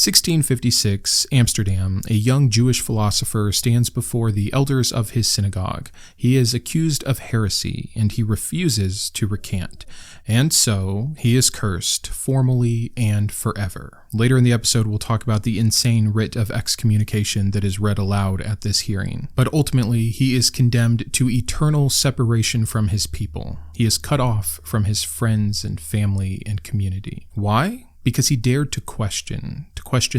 1656, Amsterdam, a young Jewish philosopher stands before the elders of his synagogue. He is accused of heresy, and he refuses to recant. And so, he is cursed, formally and forever. Later in the episode, we'll talk about the insane writ of excommunication that is read aloud at this hearing. But ultimately, he is condemned to eternal separation from his people. He is cut off from his friends and family and community. Why? Because he dared to question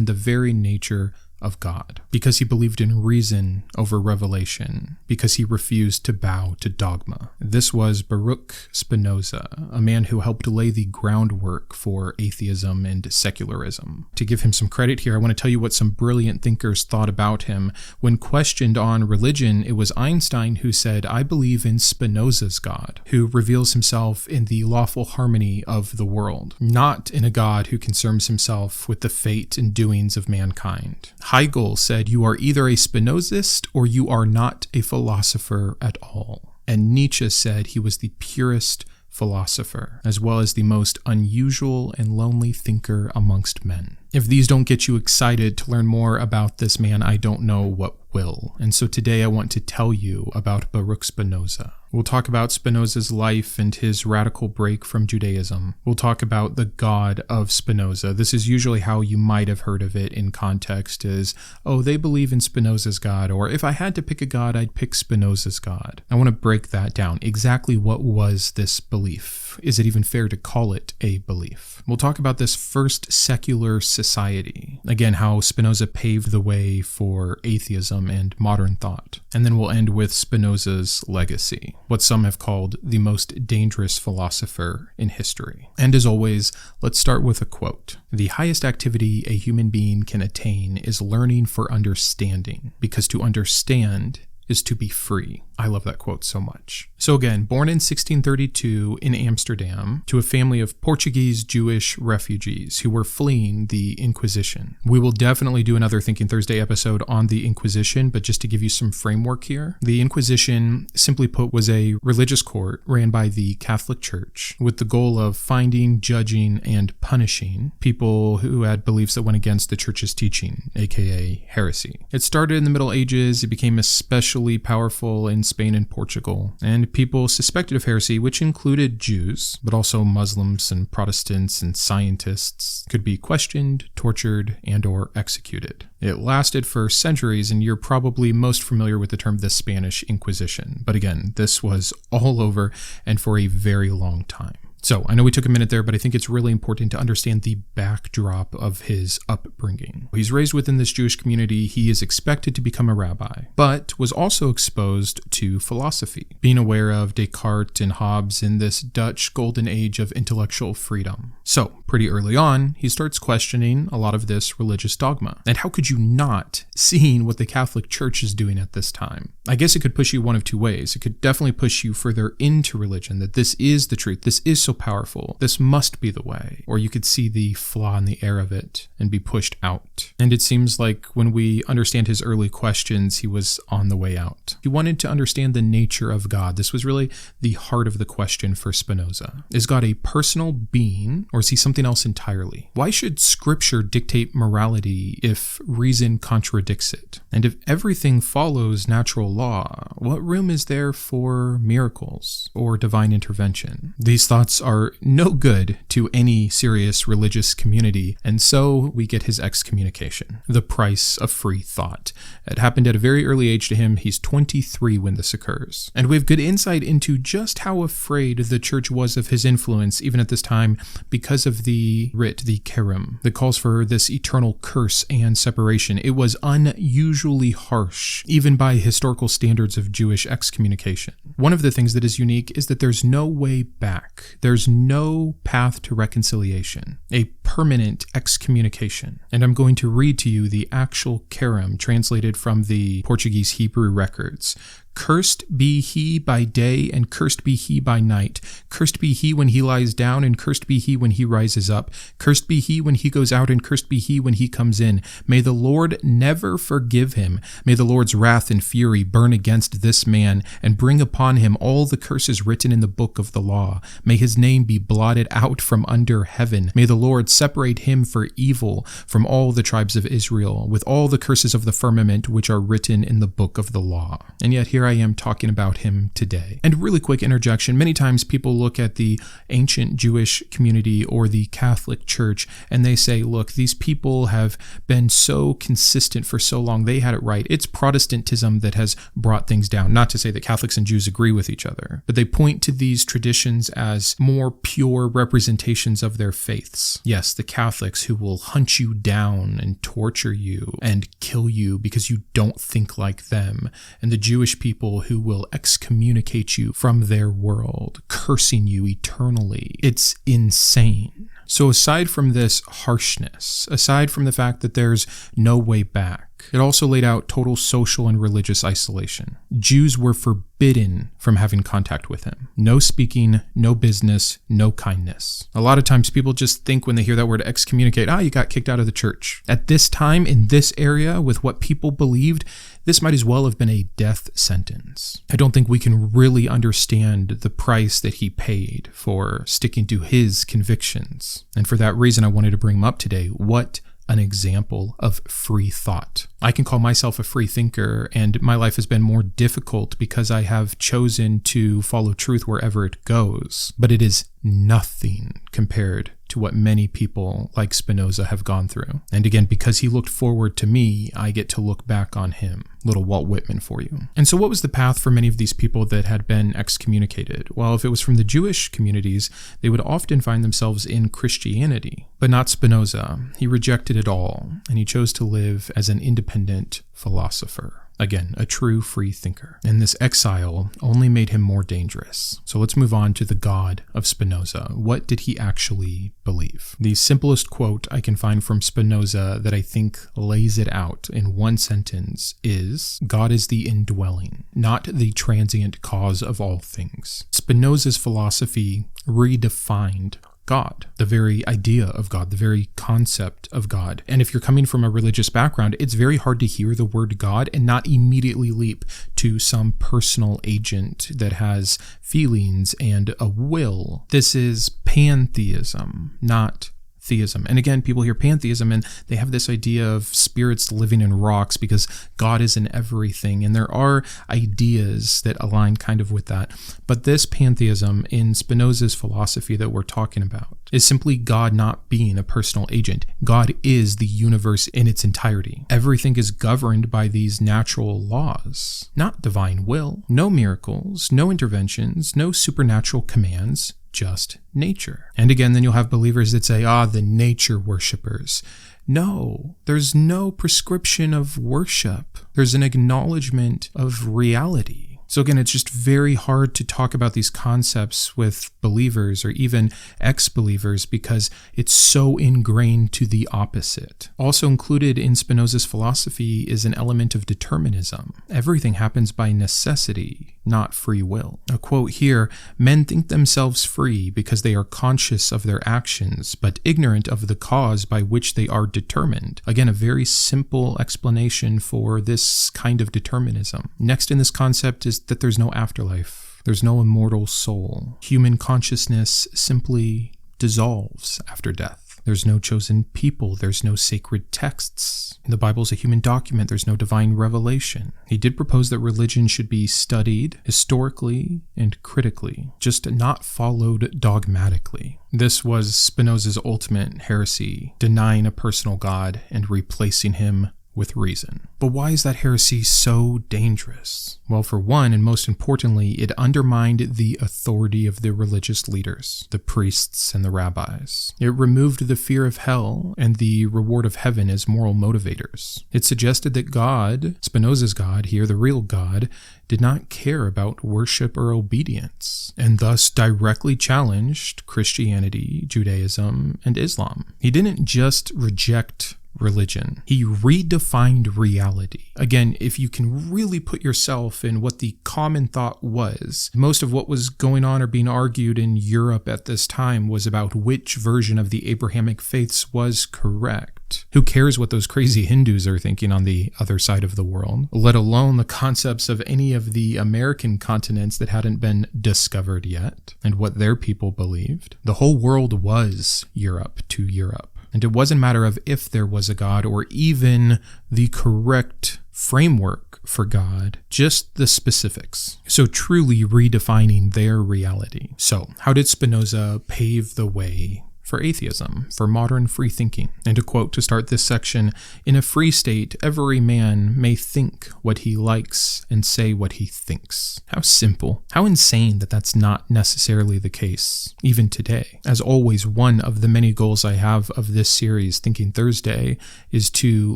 the very nature of God, because he believed in reason over revelation, because he refused to bow to dogma. This was Baruch Spinoza, a man who helped lay the groundwork for atheism and secularism. To give him some credit here, I want to tell you what some brilliant thinkers thought about him. When questioned on religion, it was Einstein who said, "I believe in Spinoza's God, who reveals himself in the lawful harmony of the world, not in a God who concerns himself with the fate and doings of mankind." Hegel said, "You are either a Spinozist or you are not a philosopher at all." And Nietzsche said he was the purest philosopher, as well as the most unusual and lonely thinker amongst men. If these don't get you excited to learn more about this man, I don't know what will. And so today I want to tell you about Baruch Spinoza. We'll talk about Spinoza's life and his radical break from Judaism. We'll talk about the God of Spinoza. This is usually how you might have heard of it in context is, oh, they believe in Spinoza's God, or if I had to pick a God, I'd pick Spinoza's God. I want to break that down. Exactly what was this belief? Is it even fair to call it a belief? We'll talk about this first secular society. Again, how Spinoza paved the way for atheism and modern thought. And then we'll end with Spinoza's legacy, what some have called the most dangerous philosopher in history. And as always, let's start with a quote. "The highest activity a human being can attain is learning for understanding, because to understand is to be free." I love that quote so much. So again, born in 1632 in Amsterdam to a family of Portuguese Jewish refugees who were fleeing the Inquisition. We will definitely do another Thinking Thursday episode on the Inquisition, but just to give you some framework here, the Inquisition, simply put, was a religious court ran by the Catholic Church with the goal of finding, judging, and punishing people who had beliefs that went against the Church's teaching, aka heresy. It started in the Middle Ages. It became especially powerful in Spain and Portugal, and people suspected of heresy, which included Jews, but also Muslims and Protestants and scientists, could be questioned, tortured, and or executed. It lasted for centuries, and you're probably most familiar with the term the Spanish Inquisition. But again, this was all over and for a very long time. So, I know we took a minute there, but I think it's really important to understand the backdrop of his upbringing. He's raised within this Jewish community. He is expected to become a rabbi, but was also exposed to philosophy, being aware of Descartes and Hobbes in this Dutch golden age of intellectual freedom. So, pretty early on, he starts questioning a lot of this religious dogma. And how could you not, seeing what the Catholic Church is doing at this time? I guess it could push you one of two ways. It could definitely push you further into religion, that this is the truth, this is so powerful, this must be the way. Or you could see the flaw in the air of it and be pushed out. And it seems like when we understand his early questions, he was on the way out. He wanted to understand the nature of God. This was really the heart of the question for Spinoza. Is God a personal being, or is he something else entirely? Why should Scripture dictate morality if reason contradicts it? And if everything follows natural law, what room is there for miracles or divine intervention? These thoughts are no good to any serious religious community, and so we get his excommunication, the price of free thought. It happened at a very early age to him. He's 23 when this occurs. And we have good insight into just how afraid the church was of his influence, even at this time, because of the writ, the kerem, that calls for this eternal curse and separation. It was unusually harsh, even by historical standards of Jewish excommunication. One of the things that is unique is that there's no way back. There's no path to reconciliation, a permanent excommunication. And I'm going to read to you the actual kerem translated from the Portuguese Hebrew records. Cursed be he by day, and cursed be he by night. Cursed be he when he lies down, and cursed be he when he rises up. Cursed be he when he goes out, and cursed be he when he comes in. May the Lord never forgive him. May the Lord's wrath and fury burn against this man, and bring upon him all the curses written in the book of the law. May his name be blotted out from under heaven. May the Lord separate him for evil from all the tribes of Israel, with all the curses of the firmament which are written in the book of the law. And yet here I am talking about him today. And really quick interjection, many times people look at the ancient Jewish community or the Catholic Church and they say, look, these people have been so consistent for so long, they had it right. It's Protestantism that has brought things down. Not to say that Catholics and Jews agree with each other, but they point to these traditions as more pure representations of their faiths. Yes, the Catholics who will hunt you down and torture you and kill you because you don't think like them, and the Jewish people who will excommunicate you from their world, cursing you eternally. It's insane. So aside from this harshness, aside from the fact that there's no way back, it also laid out total social and religious isolation. Jews were forbidden from having contact with him. No speaking, no business, no kindness. A lot of times people just think when they hear that word excommunicate, you got kicked out of the church. At this time, in this area, with what people believed, this might as well have been a death sentence. I don't think we can really understand the price that he paid for sticking to his convictions. And for that reason, I wanted to bring him up today. What an example of free thought. I can call myself a free thinker, and my life has been more difficult because I have chosen to follow truth wherever it goes. But it is nothing compared to what many people like Spinoza have gone through. And again, because he looked forward to me, I get to look back on him. Little Walt Whitman for you. And so what was the path for many of these people that had been excommunicated? Well, if it was from the Jewish communities, they would often find themselves in Christianity. But not Spinoza. He rejected it all, and he chose to live as an independent philosopher. Again, a true free thinker. And this exile only made him more dangerous. So let's move on to the God of Spinoza. What did he actually believe? The simplest quote I can find from Spinoza that I think lays it out in one sentence is, God is the indwelling, not the transient cause of all things. Spinoza's philosophy redefined God, the very idea of God, the very concept of God. And if you're coming from a religious background, it's very hard to hear the word God and not immediately leap to some personal agent that has feelings and a will. This is pantheism, not theism. And again, people hear pantheism and they have this idea of spirits living in rocks because God is in everything. And there are ideas that align kind of with that. But this pantheism in Spinoza's philosophy that we're talking about is simply God not being a personal agent. God is the universe in its entirety. Everything is governed by these natural laws, not divine will. No miracles, no interventions, no supernatural commands, just nature. And again, then you'll have believers that say, the nature worshipers. No, there's no prescription of worship. There's an acknowledgement of reality. So again, it's just very hard to talk about these concepts with believers or even ex-believers because it's so ingrained to the opposite. Also included in Spinoza's philosophy is an element of determinism. Everything happens by necessity, not free will. A quote here, men think themselves free because they are conscious of their actions, but ignorant of the cause by which they are determined. Again, a very simple explanation for this kind of determinism. Next in this concept is that there's no afterlife. There's no immortal soul. Human consciousness simply dissolves after death. There's no chosen people. There's no sacred texts. The Bible's a human document. There's no divine revelation. He did propose that religion should be studied historically and critically, just not followed dogmatically. This was Spinoza's ultimate heresy, denying a personal God and replacing him with reason. But why is that heresy so dangerous? Well, for one, and most importantly, it undermined the authority of the religious leaders, the priests and the rabbis. It removed the fear of hell and the reward of heaven as moral motivators. It suggested that God, Spinoza's God here, the real God, did not care about worship or obedience, and thus directly challenged Christianity, Judaism, and Islam. He didn't just reject religion. He redefined reality. Again, if you can really put yourself in what the common thought was, most of what was going on or being argued in Europe at this time was about which version of the Abrahamic faiths was correct. Who cares what those crazy Hindus are thinking on the other side of the world, let alone the concepts of any of the American continents that hadn't been discovered yet and what their people believed. The whole world was Europe to Europe. And it wasn't a matter of if there was a God or even the correct framework for God, just the specifics. So truly redefining their reality. So how did Spinoza pave the way for atheism, for modern free thinking? And to quote to start this section, "In a free state, every man may think what he likes and say what he thinks." How simple. How insane that that's not necessarily the case, even today. As always, one of the many goals I have of this series, Thinking Thursday, is to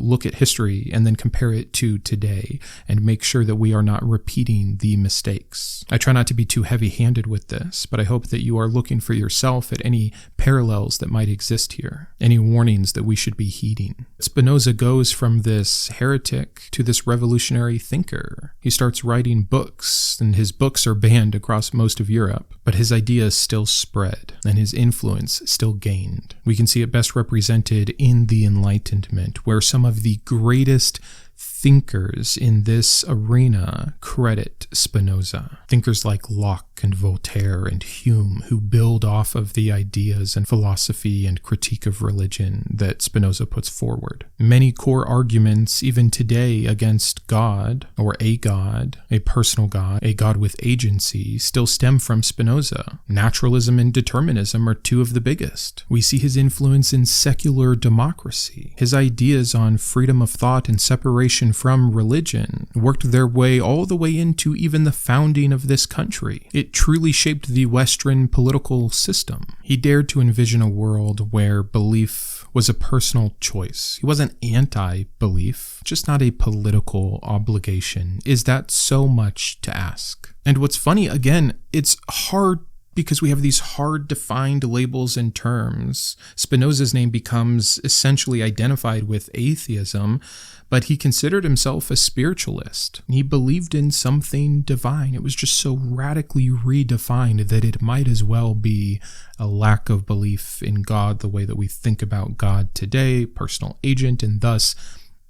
look at history and then compare it to today and make sure that we are not repeating the mistakes. I try not to be too heavy-handed with this, but I hope that you are looking for yourself at any parallels that might exist here, any warnings that we should be heeding. Spinoza goes from this heretic to this revolutionary thinker. He starts writing books, and his books are banned across most of Europe, but his ideas still spread, and his influence still gained. We can see it best represented in the Enlightenment, where some of the greatest thinkers in this arena credit Spinoza. Thinkers like Locke and Voltaire and Hume, who build off of the ideas and philosophy and critique of religion that Spinoza puts forward. Many core arguments, even today, against God, or a personal God, a God with agency, still stem from Spinoza. Naturalism and determinism are two of the biggest. We see his influence in secular democracy. His ideas on freedom of thought and separation from religion worked their way all the way into even the founding of this country. It truly shaped the Western political system. He dared to envision a world where belief was a personal choice. He wasn't anti-belief, just not a political obligation. Is that so much to ask? And what's funny, again, it's hard because we have these hard defined labels and terms. Spinoza's name becomes essentially identified with atheism, but he considered himself a spiritualist. He believed in something divine. It was just so radically redefined that it might as well be a lack of belief in God the way that we think about God today, personal agent, and thus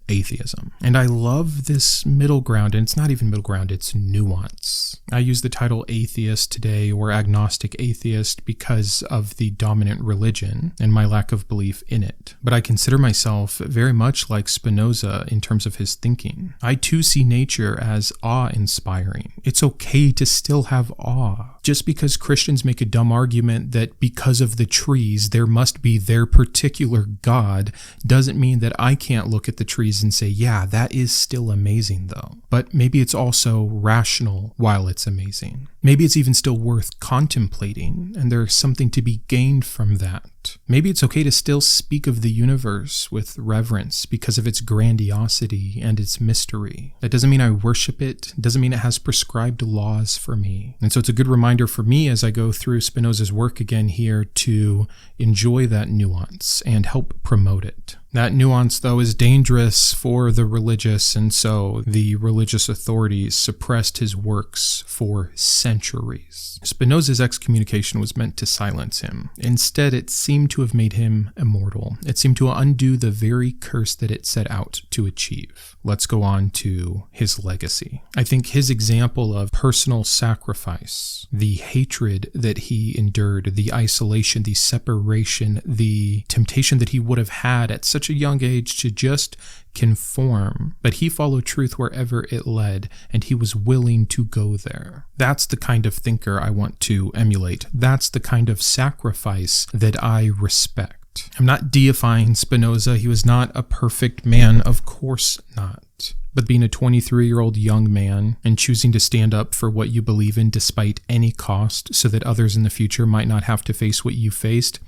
atheism. And I love this middle ground, and it's not even middle ground, it's nuance. I use the title atheist today or agnostic atheist because of the dominant religion and my lack of belief in it. But I consider myself very much like Spinoza in terms of his thinking. I too see nature as awe-inspiring. It's okay to still have awe. Just because Christians make a dumb argument that because of the trees there must be their particular God doesn't mean that I can't look at the trees and say, yeah, that is still amazing though. But maybe it's also rational while it's amazing. Maybe it's even still worth contemplating, and there's something to be gained from that. Maybe it's okay to still speak of the universe with reverence because of its grandiosity and its mystery. That doesn't mean I worship it. It doesn't mean it has prescribed laws for me. And so it's a good reminder for me as I go through Spinoza's work again here to enjoy that nuance and help promote it. That nuance, though, is dangerous for the religious, and so the religious authorities suppressed his works for centuries. Spinoza's excommunication was meant to silence him. Instead, it seemed to have made him immortal. It seemed to undo the very curse that it set out to achieve. Let's go on to his legacy. I think his example of personal sacrifice, the hatred that he endured, the isolation, the separation, the temptation that he would have had at such a young age to just conform, but he followed truth wherever it led, and he was willing to go there. That's the kind of thinker I want to emulate. That's the kind of sacrifice that I respect. I'm not deifying Spinoza. He was not a perfect man, of course not. But being a 23-year-old young man and choosing to stand up for what you believe in despite any cost so that others in the future might not have to face what you faced,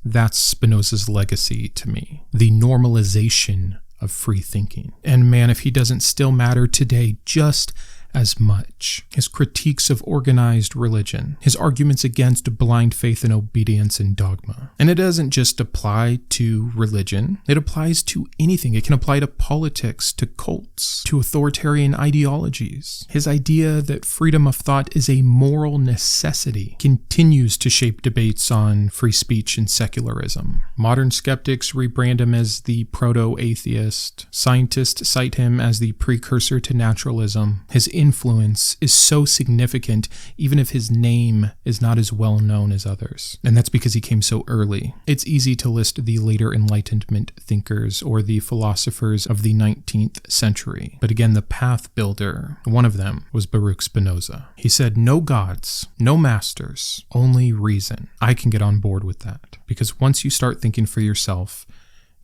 that's Spinoza's legacy to me. The normalization of free thinking. And man, if he doesn't still matter today just as much. His critiques of organized religion, his arguments against blind faith and obedience and dogma. And it doesn't just apply to religion, it applies to anything. It can apply to politics, to cults, to authoritarian ideologies. His idea that freedom of thought is a moral necessity continues to shape debates on free speech and secularism. Modern skeptics rebrand him as the proto-atheist. Scientists cite him as the precursor to naturalism. His influence is so significant even if his name is not as well known as others. And that's because he came so early. It's easy to list the later Enlightenment thinkers or the philosophers of the 19th century. But again, the path builder, one of them was Baruch Spinoza. He said, no gods, no masters, only reason. I can get on board with that because once you start thinking for yourself,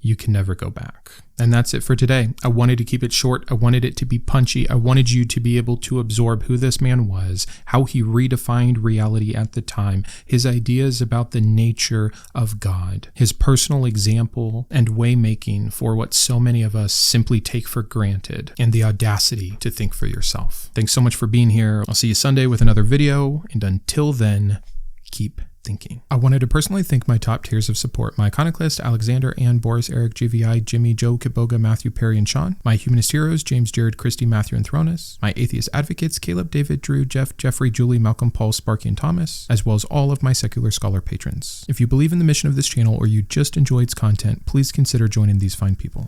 you can never go back. And that's it for today. I wanted to keep it short. I wanted it to be punchy. I wanted you to be able to absorb who this man was, how he redefined reality at the time, his ideas about the nature of God, his personal example and way-making for what so many of us simply take for granted, and the audacity to think for yourself. Thanks so much for being here. I'll see you Sunday with another video, and until then, keep thinking. I wanted to personally thank my top tiers of support: my Iconoclast, Alexander, Ann, Boris, Eric, GVI, Jimmy, Joe, Kiboga, Matthew, Perry, and Sean; my Humanist Heroes, James, Jared, Christy, Matthew, and Thronus; my Atheist Advocates, Caleb, David, Drew, Jeff, Jeffrey, Julie, Malcolm, Paul, Sparky, and Thomas, as well as all of my Secular Scholar patrons. If you believe in the mission of this channel or you just enjoy its content, please consider joining these fine people.